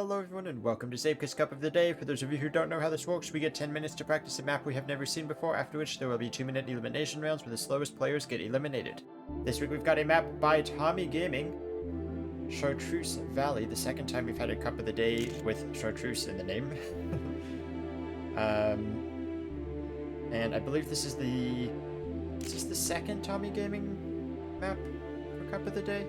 Hello everyone and welcome to Zeepkist Cup of the Day. For those of you who don't know how this works, we get 10 minutes to practice a map we have never seen before, after which there will be 2-minute elimination rounds where the slowest players get eliminated. This week we've got a map by Tommygaming, Chartreuse Valley, the second time we've had a Cup of the Day with Chartreuse in the name. And I believe this is the second Tommygaming map for Cup of the Day?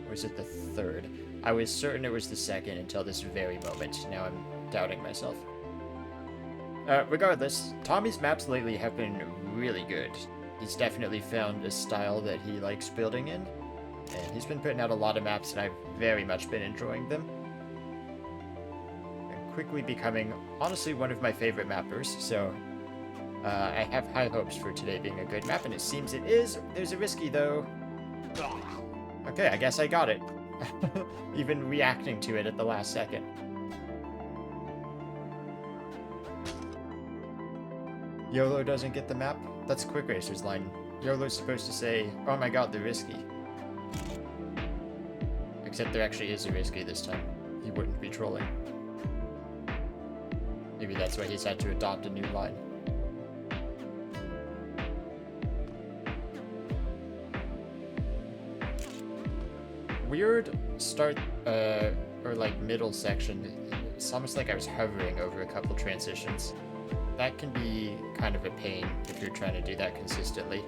Or is it the third? I was certain it was the second until this very moment. Now I'm doubting myself. Regardless, Tommy's maps lately have been really good. He's definitely found a style that he likes building in, and he's been putting out a lot of maps, and I've very much been enjoying them. And quickly becoming, honestly, one of my favorite mappers, so I have high hopes for today being a good map, and it seems it is. There's a risky, though. Okay, I guess I got it. Even reacting to it at the last second. YOLO doesn't get the map? That's Quick Racer's line. YOLO's supposed to say, oh my god, they're risky. Except there actually is a risky this time. He wouldn't be trolling. Maybe that's why he's had to adopt a new line. Weird start, or like middle section. It's almost like I was hovering over a couple transitions. That can be kind of a pain if you're trying to do that consistently.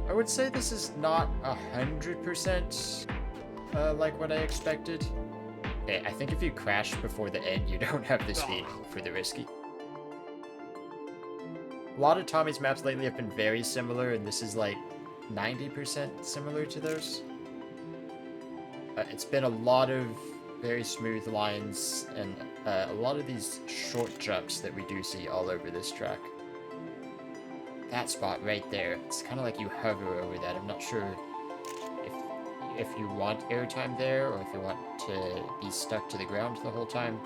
I would say this is not 100% like what I expected. Okay, I think if you crash before the end, you don't have the speed for the risky. A lot of Tommy's maps lately have been very similar, and this is like 90% similar to those. It's been a lot of very smooth lines, and a lot of these short jumps that we do see all over this track. That spot right there, it's kind of like you hover over that. I'm not sure if you want airtime there, or if you want to be stuck to the ground the whole time.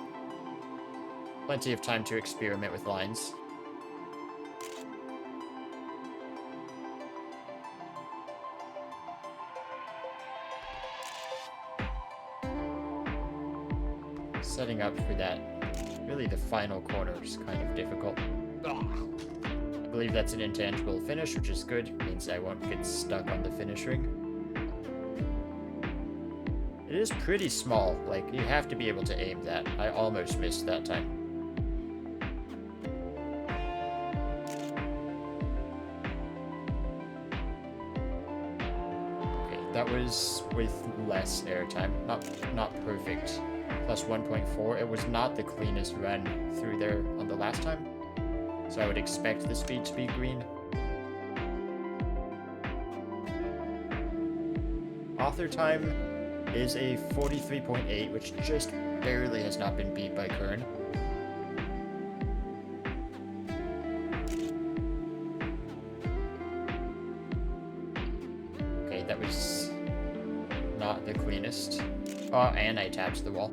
Plenty of time to experiment with lines. Setting up for that, really the final corner is kind of difficult. I believe that's an intangible finish, which is good. It means I won't get stuck on the finish ring. It is pretty small, like you have to be able to aim that. I almost missed that time. Okay, that was with less airtime, not perfect. Plus 1.4. It was not the cleanest run through there on the last time, so I would expect the speed to be green. Author time is a 43.8, which just barely has not been beat by Kern. Okay, that was not the cleanest. Oh, and I tapped the wall.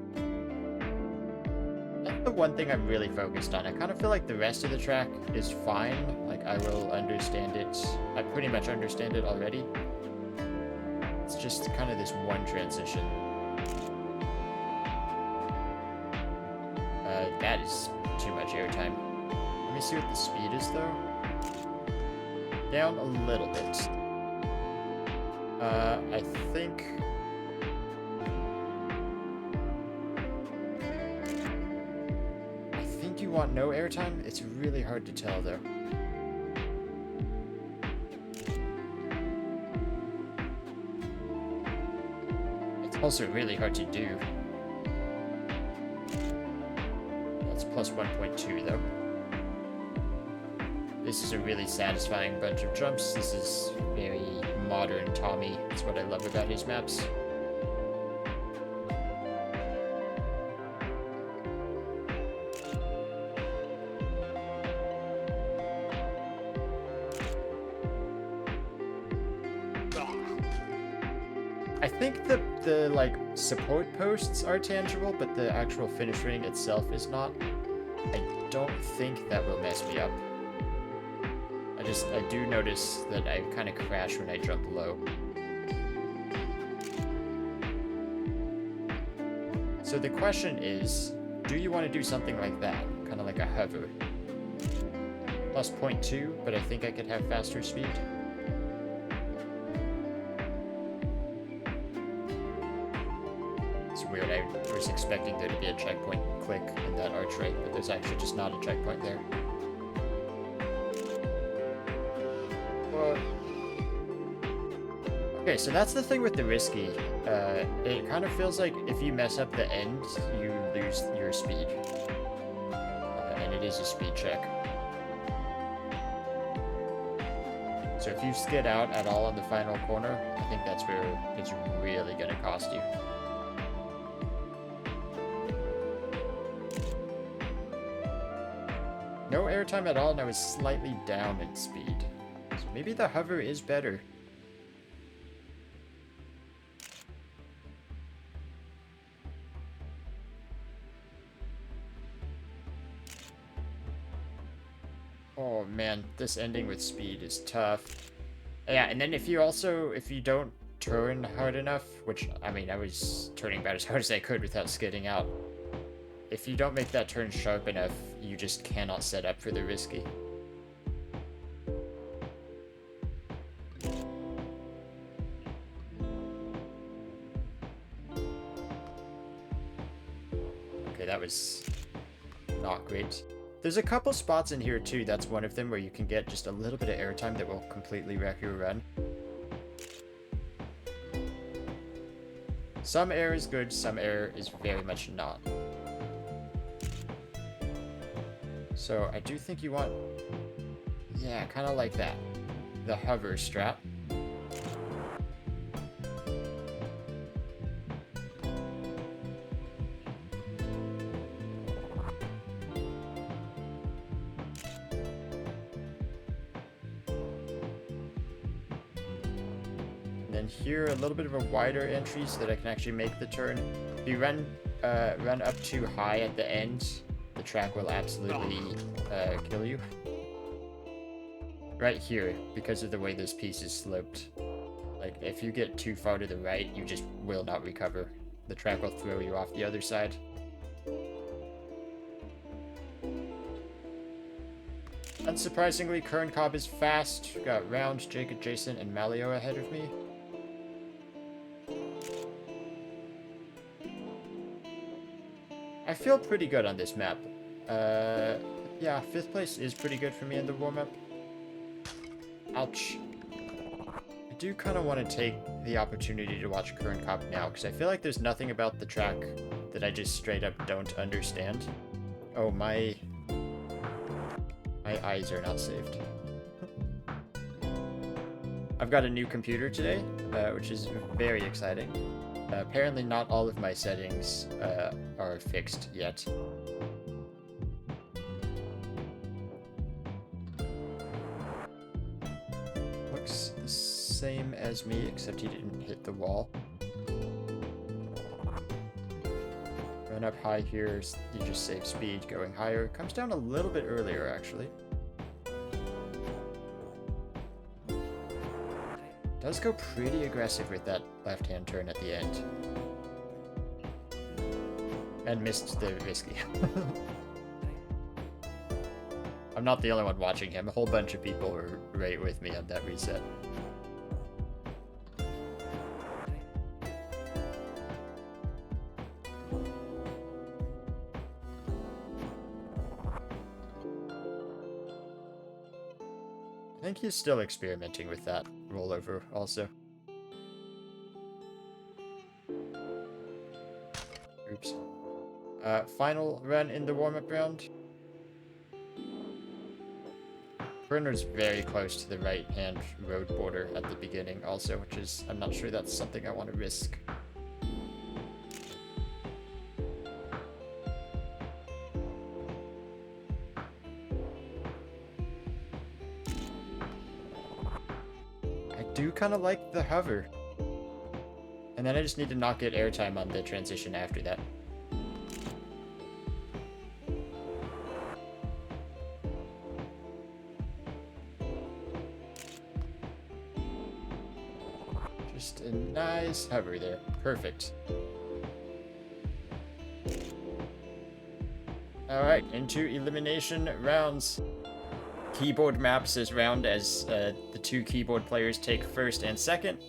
That's the one thing I'm really focused on. I kind of feel like the rest of the track is fine. Like, I will understand it. I pretty much understand it already. It's just kind of this one transition. That is too much airtime. Let me see what the speed is, though. Down a little bit. I think... you want no airtime? It's really hard to tell, though. It's also really hard to do. That's plus 1.2, though. This is a really satisfying bunch of jumps. This is very modern Tommy. That's what I love about his maps. I think the like support posts are tangible, but the actual finish ring itself is not. I don't think that will mess me up. I do notice that I kind of crash when I jump low. So the question is, do you want to do something like that? Kind of like a hover. Plus 0.2, but I think I could have faster speed. It's weird, I was expecting there to be a checkpoint click in that arch right, but there's actually just not a checkpoint there. Well, okay, so that's the thing with the risky. It kind of feels like if you mess up the end, you lose your speed. And it is a speed check. So if you skid out at all in the final corner, I think that's where it's really going to cost you. No airtime at all, and I was slightly down in speed. So maybe the hover is better. Oh man, this ending with speed is tough. Yeah, and then if you don't turn hard enough, which, I mean, I was turning about as hard as I could without skidding out. If you don't make that turn sharp enough, you just cannot set up for the risky. Okay, that was not great. There's a couple spots in here too, that's one of them, where you can get just a little bit of airtime that will completely wreck your run. Some air is good, some air is very much not. So I do think you want, yeah, kind of like that. The hover strat. And here a little bit of a wider entry so that I can actually make the turn. If you run up too high at the end, the track will absolutely kill you. Right here, because of the way this piece is sloped. Like, if you get too far to the right, you just will not recover. The track will throw you off the other side. Unsurprisingly, Kern Cobb is fast. We've got Round, Jacob, Jason, and Malio ahead of me. I feel pretty good on this map. Yeah, 5th place is pretty good for me in the warm-up. Ouch. I do kind of want to take the opportunity to watch Kern Cobb now, because I feel like there's nothing about the track that I just straight up don't understand. Oh, my eyes are not saved. I've got a new computer today, which is very exciting. Apparently not all of my settings are fixed yet. Looks the same as me, except he didn't hit the wall. Run up high here, you just save speed. Going higher comes down a little bit earlier, actually. Does go pretty aggressive with that left-hand turn at the end. And missed the risky. I'm not the only one watching him. A whole bunch of people were right with me on that reset. I think he's still experimenting with that rollover also. Oops. Final run in the warm-up round. Brenner's very close to the right-hand road border at the beginning also, which is, I'm not sure that's something I want to risk. Do kind of like the hover. And then I just need to not get airtime on the transition after that. Just a nice hover there. Perfect. Alright, into Elimination Rounds. Keyboard maps as round as the two keyboard players take first and second.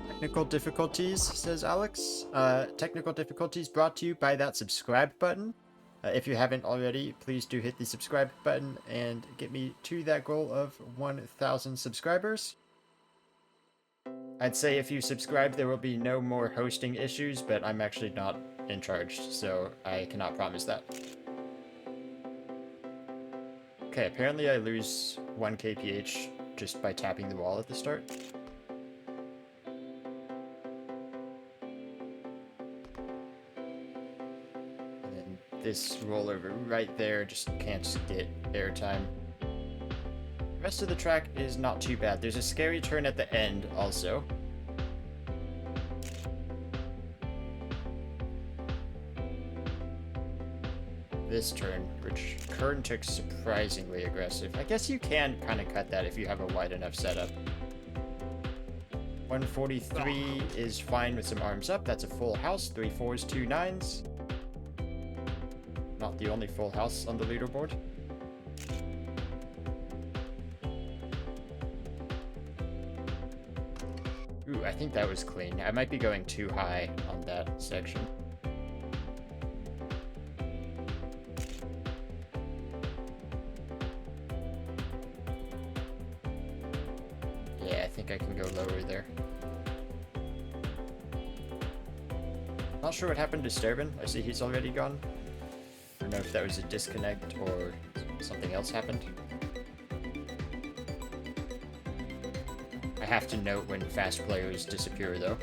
Technical difficulties, says Alex. Technical difficulties brought to you by that subscribe button. If you haven't already, please do hit the subscribe button and get me to that goal of 1,000 subscribers. I'd say if you subscribe, there will be no more hosting issues, but I'm actually not in charge, so I cannot promise that. Okay, apparently I lose 1 kph just by tapping the wall at the start. And then this rollover right there just can't get airtime. The rest of the track is not too bad. There's a scary turn at the end also. This turn, which Kern took surprisingly aggressive. I guess you can kind of cut that if you have a wide enough setup. 143 is fine with some arms up. That's a full house. 3 4s, 2 9s. Not the only full house on the leaderboard. Ooh, I think that was clean. I might be going too high on that section. Yeah, I think I can go lower there. Not sure what happened to Sterben. I see he's already gone. I don't know if that was a disconnect or something else happened. I have to note when fast players disappear, though.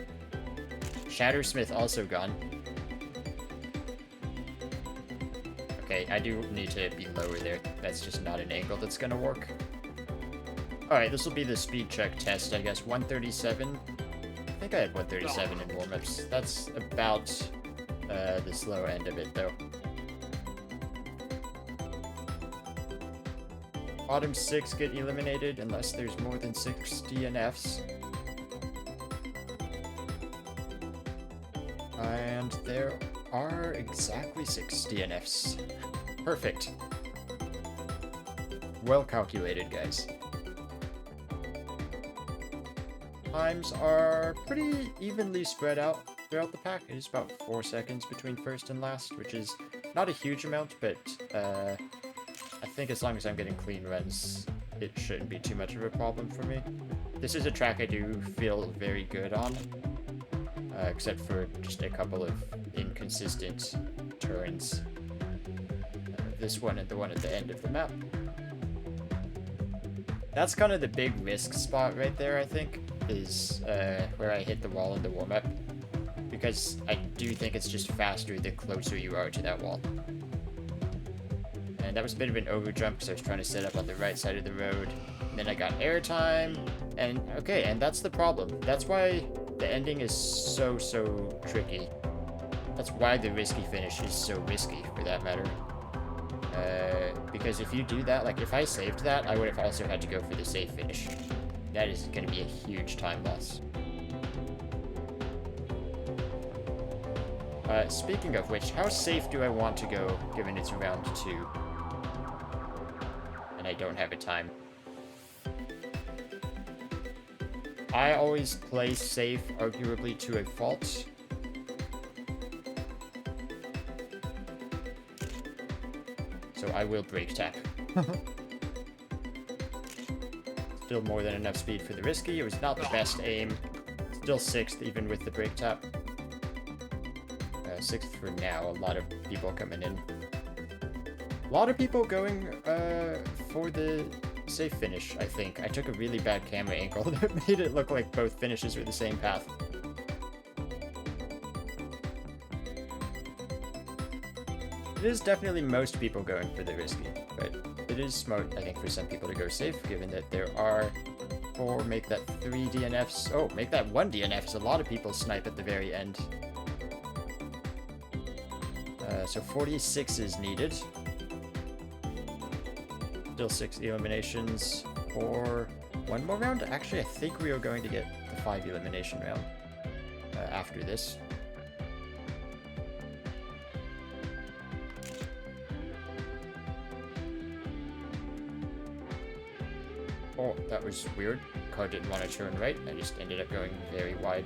Shattersmith also gone. Okay, I do need to be lower there. That's just not an angle that's gonna work. Alright, this will be the speed check test, I guess. 137. I think I had 137 in warm-ups. That's about the slow end of it, though. Bottom 6 get eliminated unless there's more than 6 DNFs. And there are exactly 6 DNFs. Perfect. Well calculated, guys. Times are pretty evenly spread out throughout the pack. It is about 4 seconds between first and last, which is not a huge amount, but I think as long as I'm getting clean runs, it shouldn't be too much of a problem for me. This is a track I do feel very good on, except for just a couple of inconsistent turns. This one and the one at the end of the map. That's kind of the big risk spot right there, I think, is where I hit the wall in the warm-up, because I do think it's just faster the closer you are to that wall. And that was a bit of an overjump because I was trying to set up on the right side of the road. And then I got airtime, and okay, and that's the problem. That's why the ending is so tricky. That's why the risky finish is so risky, for that matter. Because if you do that, like if I saved that, I would have also had to go for the safe finish. That is going to be a huge time loss. Speaking of which, how safe do I want to go, given it's round 2? And I don't have a time. I always play safe, arguably to a fault. So I will brake tap. Still more than enough speed for the risky. It was not the best aim. Still 6th, even with the brake tap. 6th for now. A lot of people coming in. A lot of people going for the safe finish, I think. I took a really bad camera angle that made it look like both finishes were the same path. It is definitely most people going for the risky, but it is smart, I think, for some people to go safe, given that there are 4, make that 3 DNFs. Oh, make that 1 DNF, as a lot of people snipe at the very end. So 46 is needed. Still 6 eliminations for 1 more round. Actually, I think we are going to get the 5 elimination round after this. Oh, that was weird. Car didn't want to turn right. I just ended up going very wide.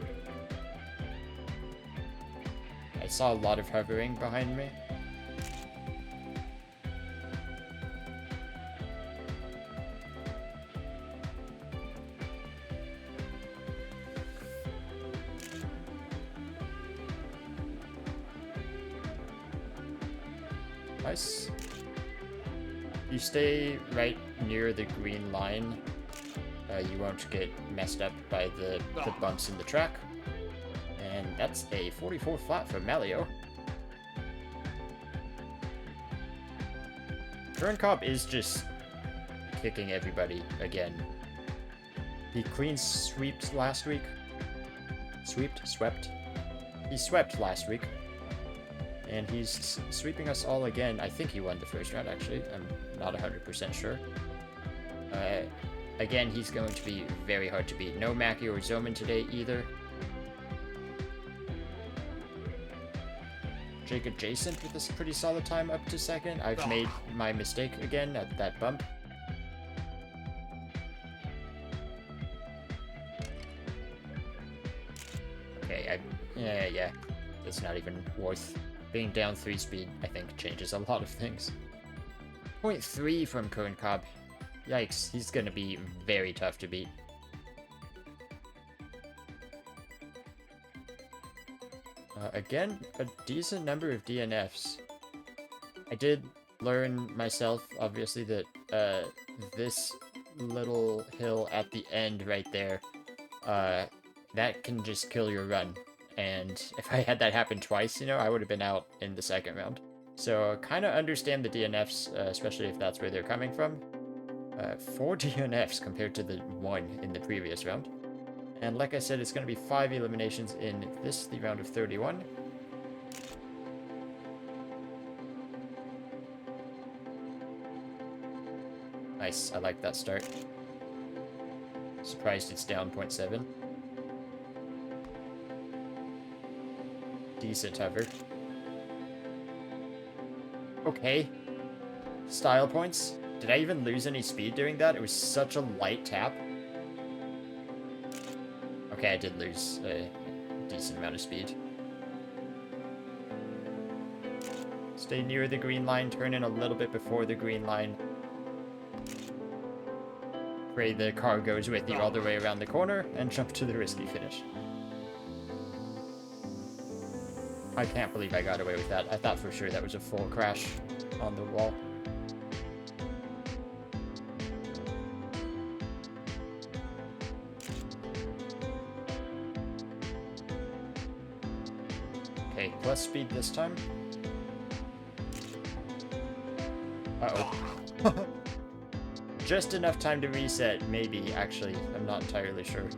I saw a lot of hovering behind me. Nice. You stay right near the green line, you won't get messed up by the bumps in the track. And that's a 44 flat for Malio. Current Cop is just kicking everybody again. He clean swept last week. Swept. He swept last week. And he's sweeping us all again. I think he won the first round, actually. I'm not 100% sure. Again, he's going to be very hard to beat. No Mackie or Zoman today, either. Jake adjacent with a pretty solid time up to second. I've made my mistake again at that bump. Okay, yeah. It's not even worth... Being down 3 speed, I think, changes a lot of things. 0.3 from Current Cobb. Yikes, he's gonna be very tough to beat. Again, a decent number of DNFs. I did learn myself, obviously, that this little hill at the end right there, that can just kill your run. And if I had that happen twice, you know, I would have been out in the second round. So kind of understand the DNFs, especially if that's where they're coming from. 4 DNFs compared to the 1 in the previous round. And like I said, it's going to be 5 eliminations in this, the round of 31. Nice, I like that start. Surprised it's down 0.7. Decent hover. Okay. Style points. Did I even lose any speed doing that? It was such a light tap. Okay, I did lose a decent amount of speed. Stay near the green line, turn in a little bit before the green line. Pray the car goes with you all the way around the corner, and jump to the risky finish. I can't believe I got away with that. I thought for sure that was a full crash on the wall. Okay, plus speed this time. Uh-oh. Just enough time to reset, maybe, actually. I'm not entirely sure.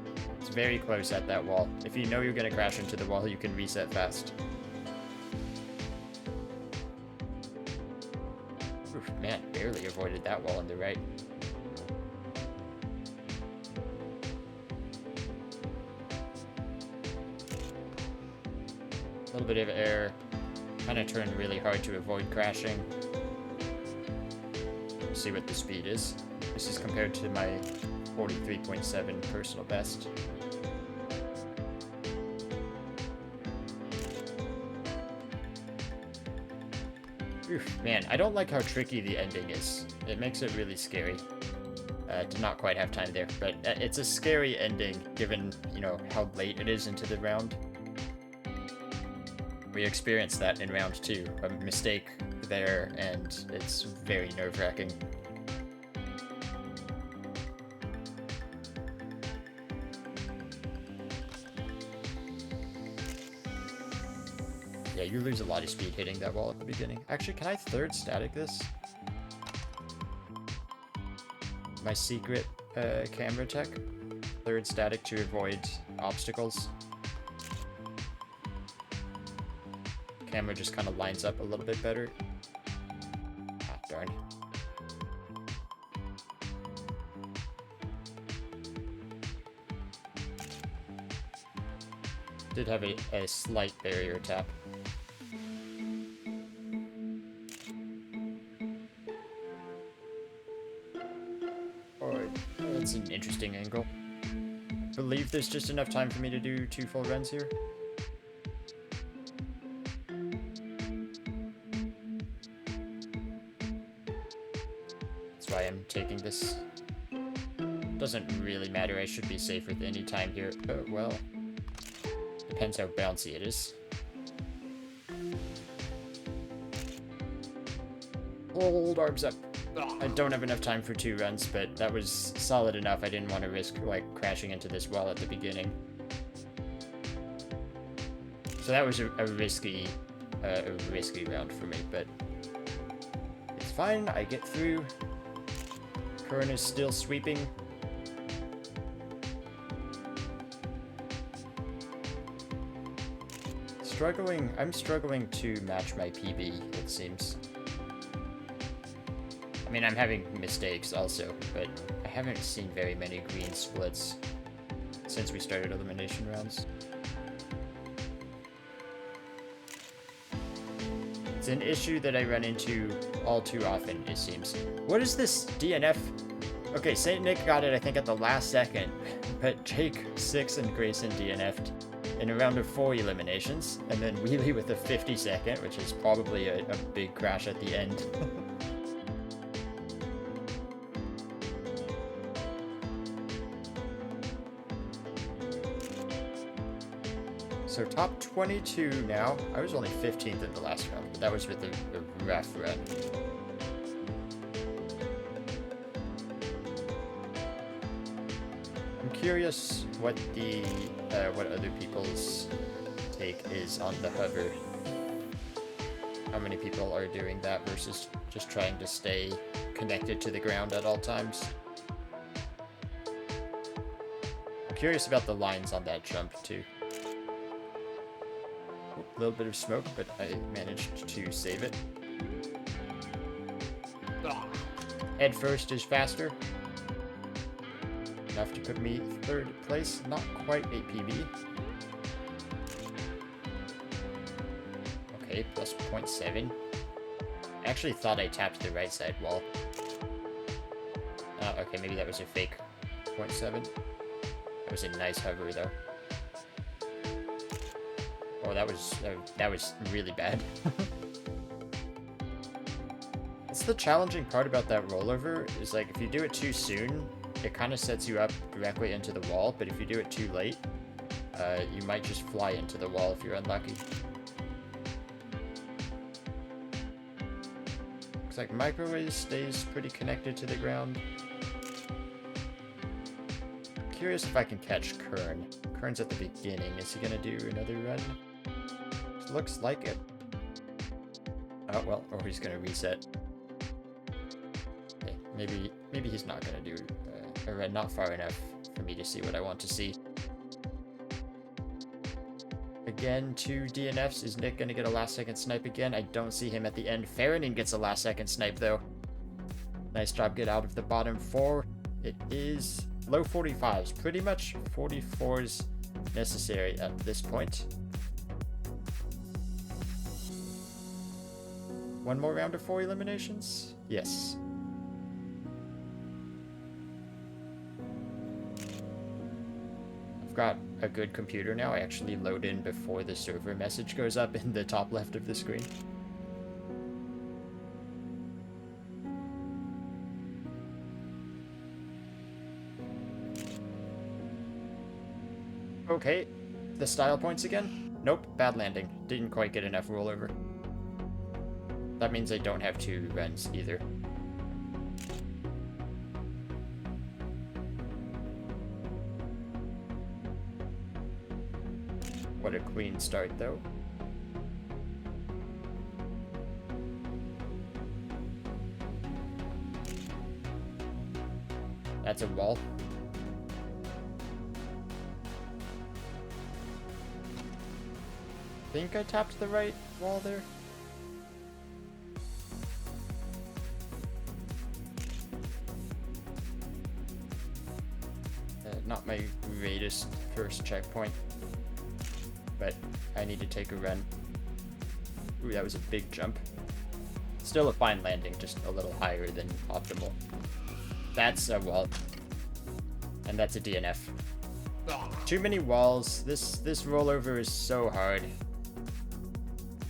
It's very close at that wall. If you know you're gonna crash into the wall, you can reset fast. Oof, man, barely avoided that wall on the right. A little bit of error. Kind of turned really hard to avoid crashing. See what the speed is. This is compared to my 43.7 personal best. Oof, man, I don't like how tricky the ending is. It makes it really scary. To not quite have time there, but it's a scary ending given, you know, how late it is into the round. We experienced that in round 2, a mistake there, and it's very nerve-wracking. Yeah, you lose a lot of speed hitting that wall at the beginning. Actually, can I third static this? My secret camera tech. Third static to avoid obstacles. Camera just kind of lines up a little bit better. Ah, darn. Did have a slight barrier tap. Oh, that's a interesting angle. Believe there's just enough time for me to do 2 full runs here. That's why I'm taking this. Doesn't really matter, I should be safe with any time here. Well, depends how bouncy it is. Hold arms up. I don't have enough time for 2 runs, but that was solid enough. I didn't want to risk, like, crashing into this wall at the beginning. So that was a risky round for me, but it's fine. I get through. Curran is still sweeping. I'm struggling to match my PB, it seems. I mean, I'm having mistakes also, but I haven't seen very many green splits since we started Elimination Rounds. It's an issue that I run into all too often, it seems. What is this DNF? Okay, St. Nick got it, I think, at the last second, but Jake, 6, and Grayson DNF'd in a round of 4 eliminations, and then Wheelie with a 50-second, which is probably a big crash at the end. So top 22 now. I was only 15th in the last round, but that was with a rough run. I'm curious what what other people's take is on the hover. How many people are doing that versus just trying to stay connected to the ground at all times. I'm curious about the lines on that jump too. A little bit of smoke, but I managed to save it. Head first is faster. Enough to put me 3rd place, not quite a PB. Okay, plus 0.7. I actually thought I tapped the right side wall. Okay, maybe that was a fake 0.7. That was a nice hover though. Oh, that was really bad. That's the challenging part about that rollover, is like if you do it too soon, it kind of sets you up directly into the wall, but if you do it too late, you might just fly into the wall if you're unlucky. Looks like Microwave stays pretty connected to the ground. Curious if I can catch Kern. Kern's at the beginning. Is he gonna do another run? Looks like it. Oh well, or he's gonna reset. Okay, maybe he's not gonna do a run, not far enough for me to see what I want to see. Again, 2 DNFs. Is Nick gonna get a last second snipe again? I don't see him at the end. Farronin gets a last second snipe though. Nice job, get out of the bottom 4. It is low 45s, pretty much 44s necessary at this point. One more round of 4 eliminations? Yes. I've got a good computer now. I actually load in before the server message goes up in the top left of the screen. Okay, the style points again? Nope, bad landing. Didn't quite get enough rollover. That means I don't have 2 runs either. What a clean start though. That's a wall. I think I tapped the right wall there. Not my greatest first checkpoint, but I need to take a run. Ooh, that was a big jump. Still a fine landing, just a little higher than optimal. That's a wall. And that's a DNF. Too many walls. This rollover is so hard.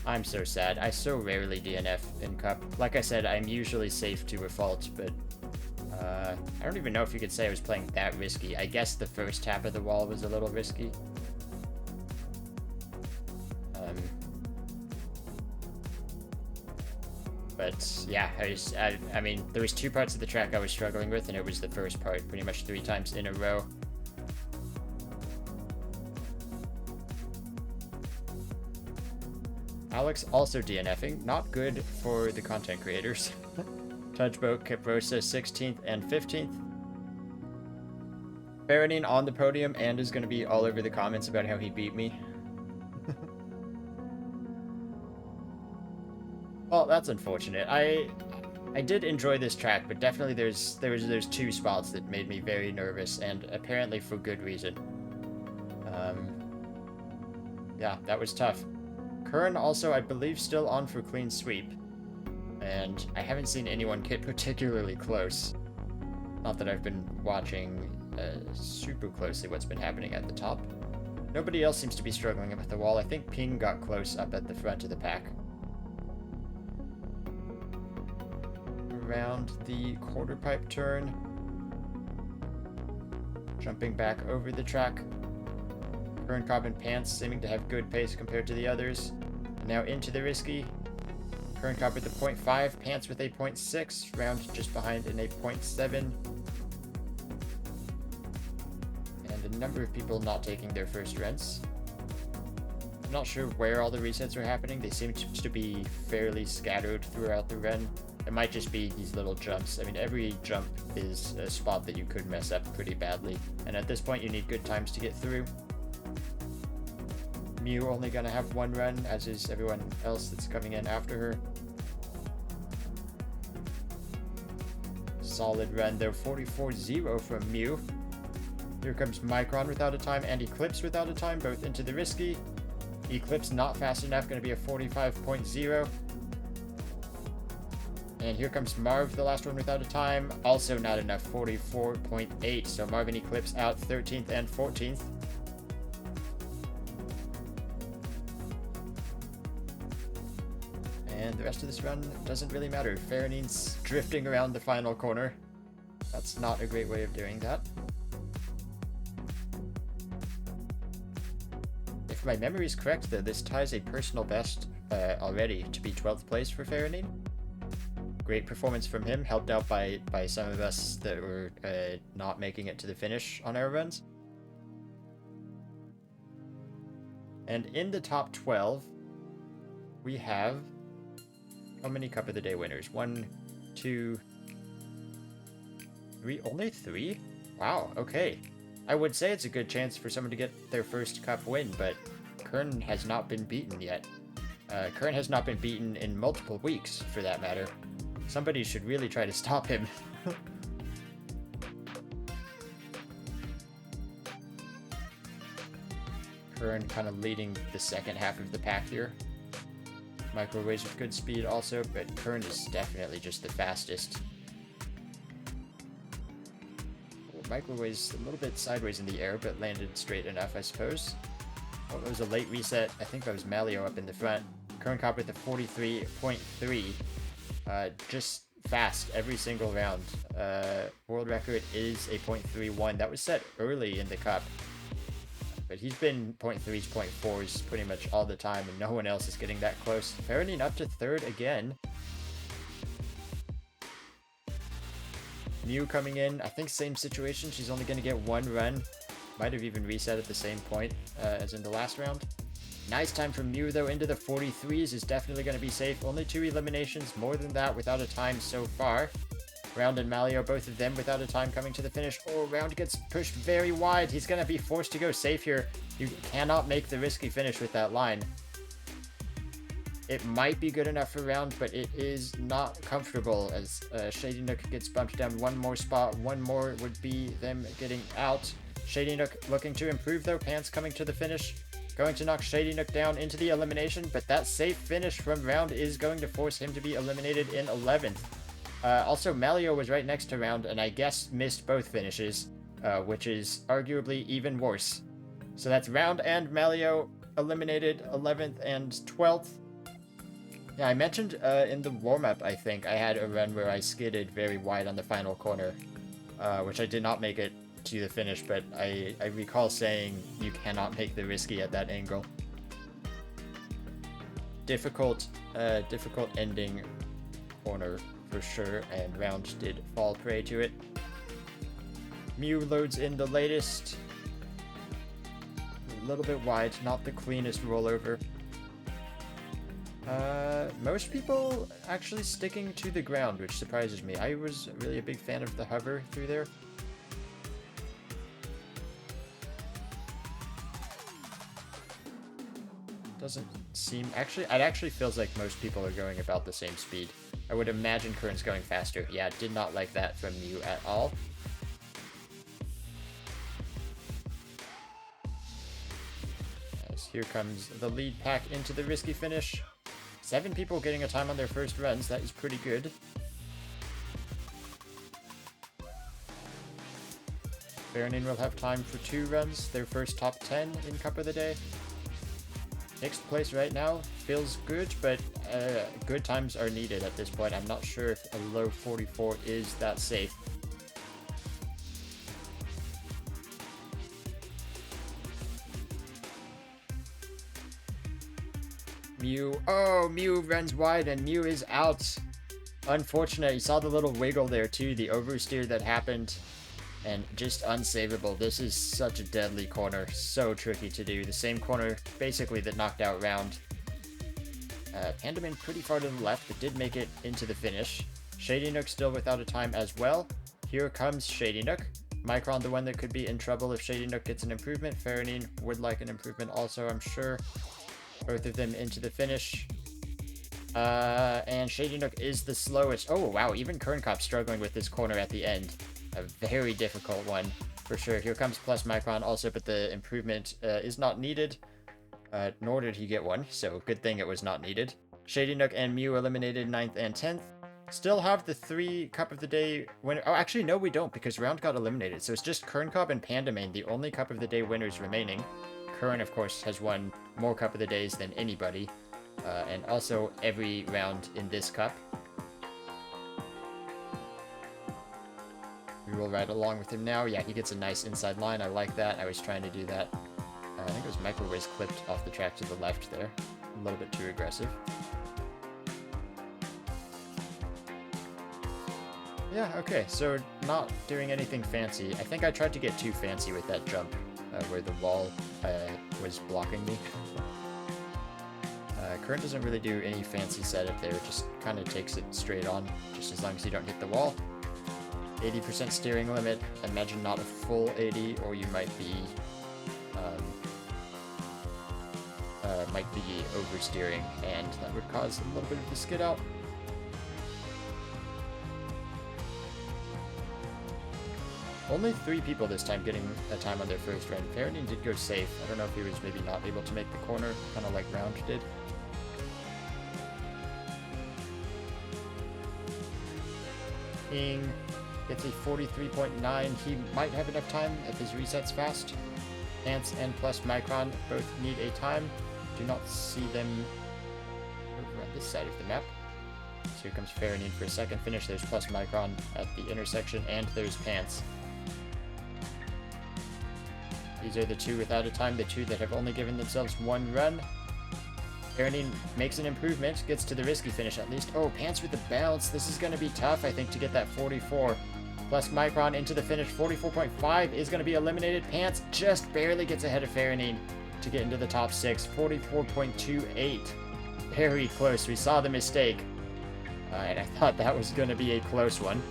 I'm so sad. I so rarely DNF in Cup. Like I said, I'm usually safe to a fault, but I don't even know if you could say I was playing that risky. I guess the first tap of the wall was a little risky. But yeah, I mean, there was two parts of the track I was struggling with, and it was the first part pretty much 3 times in a row. Alex also DNFing, not good for the content creators. Tugboat, Caprosa 16th and 15th. Baronin on the podium and is going to be all over the comments about how he beat me. Well, that's unfortunate. I did enjoy this track, but definitely there's 2 spots that made me very nervous, and apparently for good reason. Yeah, that was tough. Kern also, I believe, still on for clean sweep, and I haven't seen anyone get particularly close. Not that I've been watching super closely what's been happening at the top. Nobody else seems to be struggling with the wall. I think Ping got close up at the front of the pack. Around the quarter pipe turn. Jumping back over the track. Kern Cobb Pants seeming to have good pace compared to the others. And now into the risky. Kern Cobb with a 0.5, Pants with a 0.6, Round just behind in a 0.7. And a number of people not taking their first rents. I'm not sure where all the resets are happening. They seem to be fairly scattered throughout the run. It might just be these little jumps. I mean, every jump is a spot that you could mess up pretty badly. And at this point, you need good times to get through. Mew only gonna have 1 run, as is everyone else that's coming in after her. Solid run though, 44-0 from Mew. Here comes Micron without a time and Eclipse without a time, both into the risky. Eclipse not fast enough, gonna be a 45.0. And here comes Marv, the last one without a time. Also not enough, 44.8. So Marv and Eclipse out 13th and 14th. And the rest of this run doesn't really matter. Faronin's drifting around the final corner. That's not a great way of doing that. If my memory is correct, though, this ties a personal best already to be 12th place for Faronin. Great performance from him, helped out by some of us that were not making it to the finish on our runs. And in the top 12, we have how many Cup of the Day winners? 1, 2, 3. Only 3? Wow, okay. I would say it's a good chance for someone to get their first Cup win, but Kern has not been beaten yet. Kern has not been beaten in multiple weeks, for that matter. Somebody should really try to stop him. Kern kind of leading the second half of the pack here. Microwaves with good speed also, but Kern is definitely just the fastest. Microwaves a little bit sideways in the air, but landed straight enough, I suppose. Oh, it was a late reset. I think that was Malio up in the front. Kern Cop with a 43.3. Just fast every single round. World record is a 0.31. That was set early in the Cup. But he's been 0.3s, 0.4s pretty much all the time, and no one else is getting that close. Faronin up to 3rd again. Mew coming in, I think same situation. She's only going to get 1 run. Might have even reset at the same point as in the last round. Nice time from Mew though, into the 43s is definitely going to be safe. Only 2 eliminations, more than that without a time so far. Round and Malio, both of them without a time coming to the finish. Oh, Round gets pushed very wide. He's going to be forced to go safe here. You cannot make the risky finish with that line. It might be good enough for Round, but it is not comfortable as Shady Nook gets bumped down 1 more spot. 1 more would be them getting out. Shady Nook looking to improve though. Pants coming to the finish. Going to knock Shady Nook down into the elimination, but that safe finish from Round is going to force him to be eliminated in 11th. Also, Malio was right next to Round, and I guess missed both finishes. which is arguably even worse. So that's Round and Malio eliminated 11th and 12th. Yeah, I mentioned in the warm-up, I think, I had a run where I skidded very wide on the final corner, which I did not make it to the finish, but I recall saying you cannot make the risky at that angle. Difficult ending corner for sure, and Round did fall prey to it. Mew loads in the latest. A little bit wide, not the cleanest rollover. Most people actually sticking to the ground, which surprises me. I was really a big fan of the hover through there. Doesn't seem... Actually, it actually feels like most people are going about the same speed. I would imagine Current's going faster. Yeah, did not like that from Mew at all. As here comes the lead pack into the risky finish. 7 people getting a time on their first runs. That is pretty good. Baronin will have time for 2 runs. Their first top 10 in Cup of the Day. 6th place right now feels good, but good times are needed at this point. I'm not sure if a low 44 is that safe. Mew. Oh, Mew runs wide and Mew is out. Unfortunate. You saw the little wiggle there too, the oversteer that happened. And just unsavable. This is such a deadly corner. So tricky to do. The same corner basically that knocked out Round. Pandaman pretty far to the left, but did make it into the finish. Shady Nook still without a time as well. Here comes Shady Nook. Micron the one that could be in trouble if Shady Nook gets an improvement. Faranine would like an improvement also, I'm sure. Both of them into the finish. And Shady Nook is the slowest. Oh, wow. Even Kerncop struggling with this corner at the end. A very difficult one, for sure. Here comes Plus Micron also, but the improvement is not needed. Nor did he get one, so good thing it was not needed. Shady Nook and Mew eliminated 9th and 10th. Still have the 3 Cup of the Day winner. Oh, actually, no, we don't, because Round got eliminated. So it's just Kerncop and Pandamane, the only Cup of the Day winners remaining. Kern, of course, has won more Cup of the Days than anybody. And also every round in this cup. We will ride along with him now. Yeah, he gets a nice inside line. I like that. I was trying to do that. I think it was Microwaves clipped off the track to the left there. A little bit too aggressive. Yeah, okay. So not doing anything fancy. I think I tried to get too fancy with that jump where the wall was blocking me. Current doesn't really do any fancy setup there. It just kind of takes it straight on, just as long as you don't hit the wall. 80% steering limit. Imagine not a full 80, or you might be oversteering, and that would cause a little bit of a skid out. Only 3 people this time getting a time on their first run. Faranine did go safe. I don't know if he was maybe not able to make the corner, kind of like Round did. King gets a 43.9. He might have enough time if his reset's fast. Ants and Plus Micron both need a time. Do not see them over on this side of the map. So here comes Faranine for a second finish. There's Plus Micron at the intersection, and there's Pants. These are the 2 without a time, the 2 that have only given themselves 1 run. Faranine makes an improvement, gets to the risky finish at least. Oh, Pants with the bounce. This is going to be tough, I think, to get that 44. Plus Micron into the finish. 44.5 is going to be eliminated. Pants just barely gets ahead of Faranine to get into the top 6. 44.28. Very close. We saw the mistake. And I thought that was going to be a close one.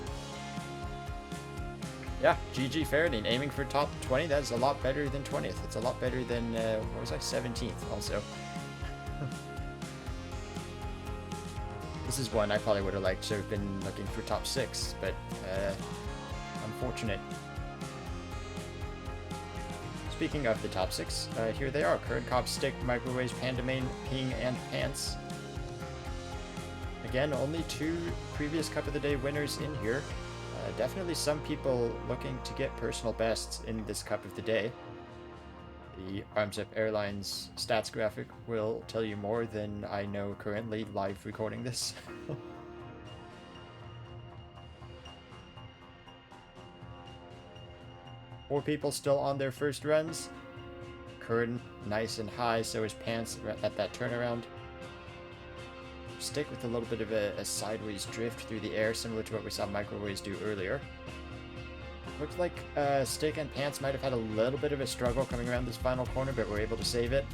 Yeah, GG Faranine, aiming for top 20. That's a lot better than 20th. It's a lot better than, what was I, 17th also. This is one I probably would have liked to have been looking for top 6, but unfortunate. Speaking of the top 6, here they are. Kerncop, Stick, Microwaves, Pandamane, Ping, and Pants. Again, only 2 previous Cup of the Day winners in here. Definitely some people looking to get personal bests in this Cup of the Day. The Arms Up Airlines stats graphic will tell you more than I know currently live recording this. 4 people still on their first runs. Curran nice and high, so is Pants at that turnaround. Stick with a little bit of a sideways drift through the air, similar to what we saw Microwaves do earlier. Looked like Stick and Pants might have had a little bit of a struggle coming around this final corner, but were able to save it.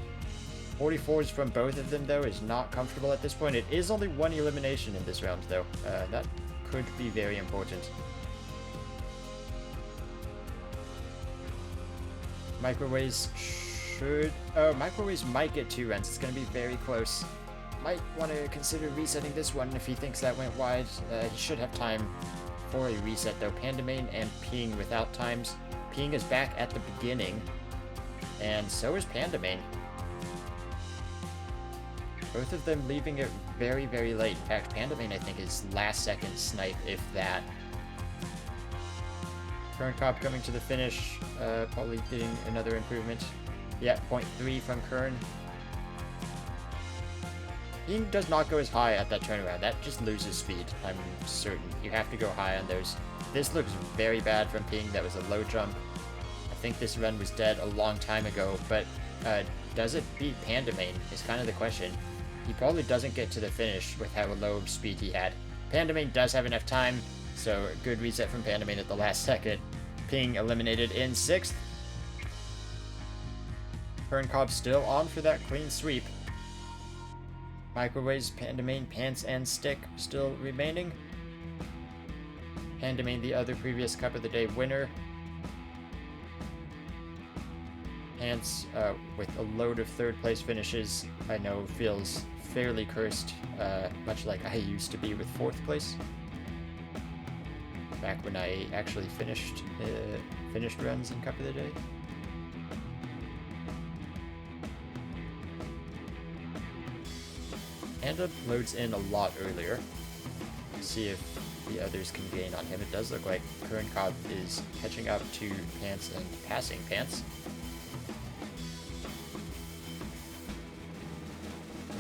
44s from both of them, though, is not comfortable at this point. It is only 1 elimination in this round, though. That could be very important. Microwaves should... Oh, Microwaves might get 2 runs. It's going to be very close. Might want to consider resetting this one if he thinks that went wide. He should have time for a reset, though. Pandamain and Ping without times. Ping is back at the beginning, and so is Pandamain. Both of them leaving it very, very late. In fact, Pandamain, I think, is last second snipe, if that. Current Cop coming to the finish, probably getting another improvement. Yeah, 0.3 from Kern. He does not go as high at that turnaround. That just loses speed, I'm certain. You have to go high on those. This looks very bad from Ping. That was a low jump. I think this run was dead a long time ago, but does it beat Pandamain is kind of the question. He probably doesn't get to the finish with how low of speed he had. Pandamain does have enough time, so good reset from Pandamain at the last second. Ping eliminated in 6th. Kern Cobb still on for that clean sweep. Microwaves, Pandamain, Pants, and Stick still remaining. Pandamain, the other previous Cup of the Day winner. Pants, with a load of 3rd place finishes, I know feels fairly cursed, much like I used to be with 4th place. Back when I actually finished runs in Cup of the Day. Panda loads in a lot earlier. See if the others can gain on him. It does look like Kern Cobb is catching up to Pants and passing Pants.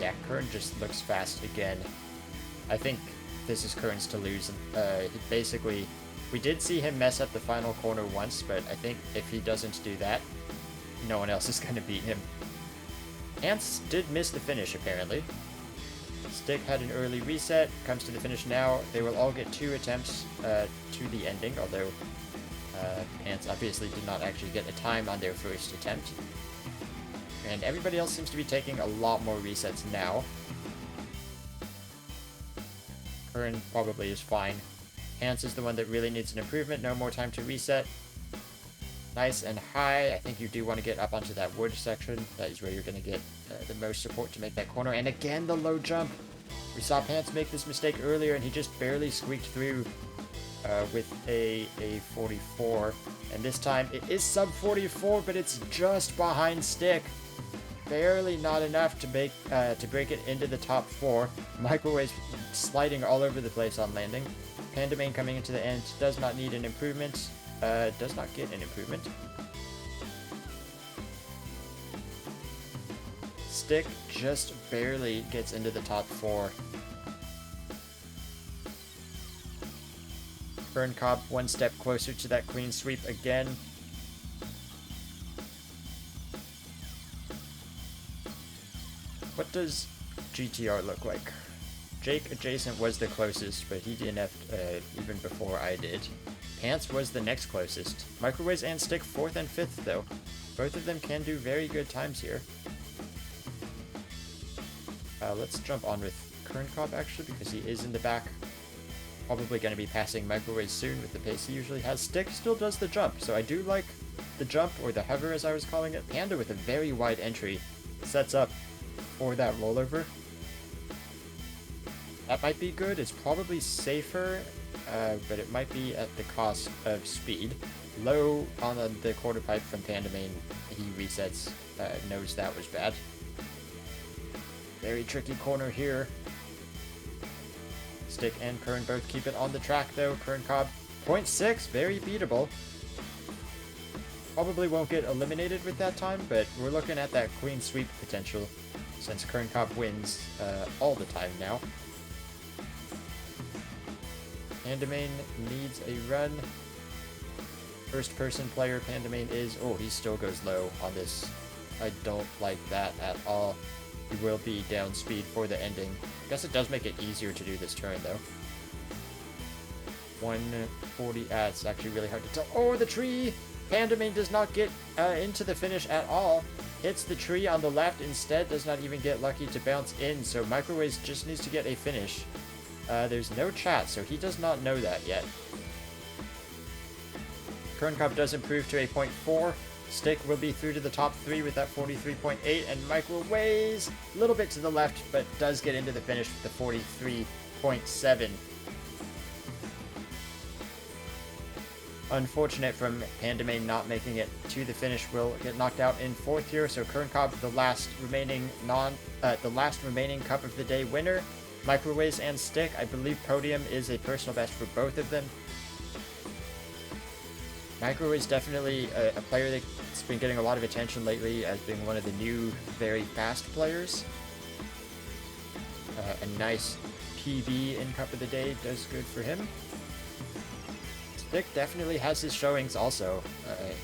Yeah, Kern just looks fast again. I think this is Kern's to lose. Basically, we did see him mess up the final corner once, but I think if he doesn't do that, no one else is going to beat him. Pants did miss the finish, apparently. Stick had an early reset, comes to the finish now. They will all get 2 attempts to the ending, although Pants obviously did not actually get a time on their first attempt. And everybody else seems to be taking a lot more resets now. Kern probably is fine. Pants is the one that really needs an improvement, no more time to reset. Nice and high. I think you do want to get up onto that wood section. That is where you're going to get the most support to make that corner. And again, the low jump. We saw Pants make this mistake earlier, and he just barely squeaked through with a 44. And this time, it is sub 44, but it's just behind Stick. Barely not enough to make to break it into the top 4. Microwaves sliding all over the place on landing. Pandamain coming into the end does not need an improvement. Does not get an improvement. Stick just barely gets into the top 4. Kern Cobb 1 step closer to that clean sweep again. What does GTR look like? Jake Adjacent was the closest, but he DNF'd even before I did. Pants was the next closest. Microwaves and Stick 4th and 5th, though. Both of them can do very good times here. Let's jump on with Kern Cobb, actually, because he is in the back. Probably going to be passing Microwaves soon with the pace he usually has. Stick still does the jump, so I do like the jump, or the hover as I was calling it. Panda with a very wide entry sets up for that rollover. That might be good. It's probably safer, but it might be at the cost of speed. Low on the quarter pipe from Pandamain. He resets, knows that was bad. Very tricky corner here. Stick and Kern both keep it on the track, though. Kern Cobb 0.6, very beatable. Probably won't get eliminated with that time, but we're looking at that clean sweep potential since Kern Cobb wins all the time now. Pandamain needs a run. First person player Pandamain is... Oh, he still goes low on this. I don't like that at all. He will be down speed for the ending. I guess it does make it easier to do this turn though. 140, it's actually really hard to tell. Oh, the tree! Pandamain does not get into the finish at all. Hits the tree on the left instead, does not even get lucky to bounce in, so Microwaves just needs to get a finish. There's no chat, so he does not know that yet. Kern Cobb does improve to a 0.4. Stick will be through to the top 3 with that 43.8, and Microwaves a little bit to the left, but does get into the finish with the 43.7. Unfortunate from Pandamain not making it to the finish. Will get knocked out in 4th here, so Kern Cobb, the last remaining cup of the day winner. Microwaves and Stick, I believe podium is a personal best for both of them. Microwaves definitely a player that's been getting a lot of attention lately as being one of the new, very fast players. A nice PB in Cup of the Day does good for him. Stick definitely has his showings also.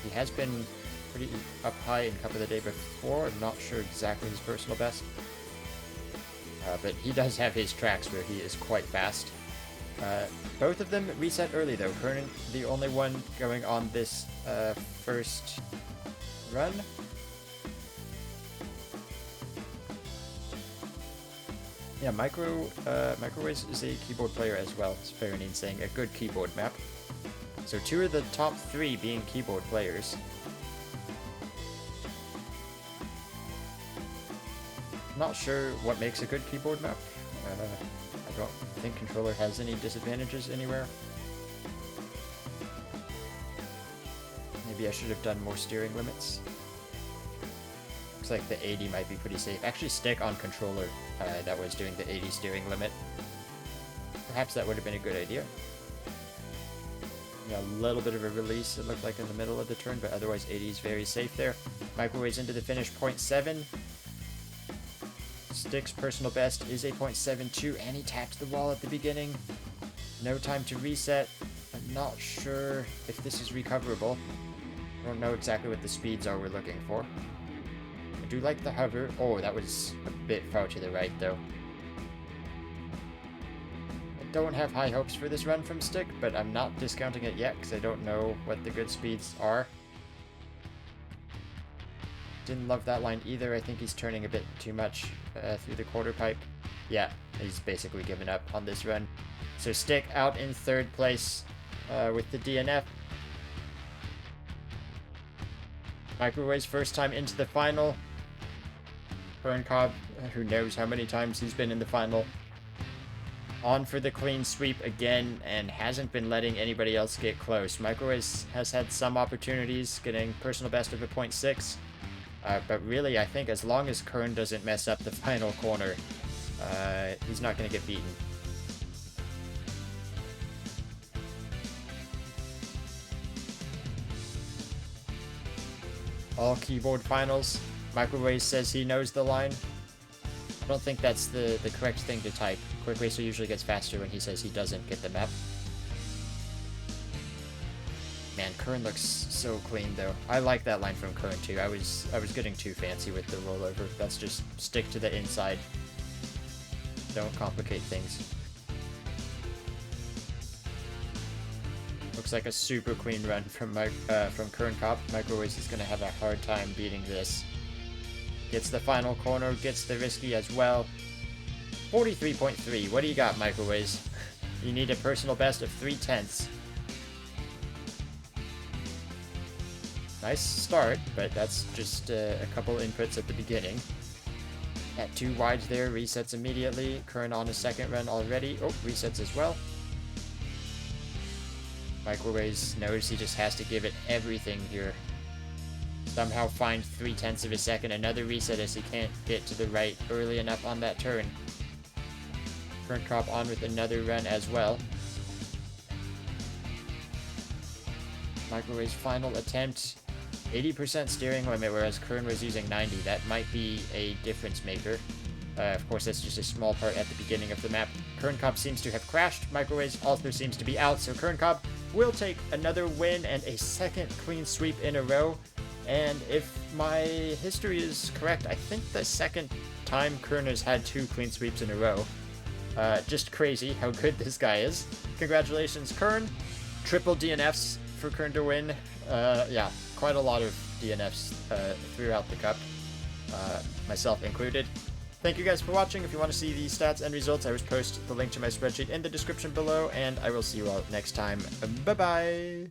He has been pretty up high in Cup of the Day before. I'm not sure exactly his personal best. But he does have his tracks where he is quite fast. Both of them reset early though. Kern, the only one going on this first run. Yeah, Microwaves is a keyboard player as well. It's Farinine saying a good keyboard map. So 2 of the top 3 being keyboard players. Not sure what makes a good keyboard map. I don't think controller has any disadvantages anywhere. Maybe I should have done more steering limits. Looks like the 80 might be pretty safe. Actually, Stick on controller that was doing the 80 steering limit. Perhaps that would have been a good idea. Yeah, a little bit of a release, it looked like in the middle of the turn, but otherwise 80 is very safe there. Microwaves into the finish, 0.7. Stick's personal best is a 0.72, and he tapped the wall at the beginning. No time to reset. I'm not sure if this is recoverable. I don't know exactly what the speeds are we're looking for. I do like the hover. Oh, that was a bit far to the right, though. Don't have high hopes for this run from Stick, but I'm not discounting it yet because I don't know what the good speeds are. Didn't love that line either. I think he's turning a bit too much through the quarter pipe. Yeah, he's basically given up on this run. So Stick out in 3rd place with the DNF. Microwaves first time into the final. Kern Cobb, who knows how many times he's been in the final. On for the clean sweep again, and hasn't been letting anybody else get close. Microwaves has had some opportunities, getting personal best of a 0.6. But really, I think as long as Kern doesn't mess up the final corner, he's not going to get beaten. All keyboard finals. Microwaves says he knows the line. I don't think that's the correct thing to type. Quick Racer usually gets faster when he says he doesn't get the map. Man, Kern looks so clean though. I like that line from Kern too. I was getting too fancy with the rollover. Let's just stick to the inside. Don't complicate things. Looks like a super clean run from Kern Cobb. Microwaves is gonna have a hard time beating this. Gets the final corner, gets the risky as well. 43.3. What do you got, Microwaves? You need a personal best of 3/10. Nice start, but that's just a couple inputs at the beginning. At 2 wides there, resets immediately. Kern on a 2nd run already. Oh, resets as well. Microwaves knows he just has to give it everything here. Somehow find 3/10 of a second. Another reset as he can't get to the right early enough on that turn. Kern Cobb on with another run as well. Microwave's final attempt. 80% steering limit, whereas Kern was using 90. That might be a difference maker. Of course, that's just a small part at the beginning of the map. Kern Cobb seems to have crashed. Microwaves also seems to be out, so Kern Cobb will take another win and a second clean sweep in a row. And if my history is correct, I think the second time Kern has had 2 clean sweeps in a row. Just crazy how good this guy is. Congratulations, Kern. Triple DNFs for Kern to win. Yeah, quite a lot of DNFs throughout the cup, myself included. Thank you guys for watching. If you want to see the stats and results, I will post the link to my spreadsheet in the description below, and I will see you all next time. Bye-bye!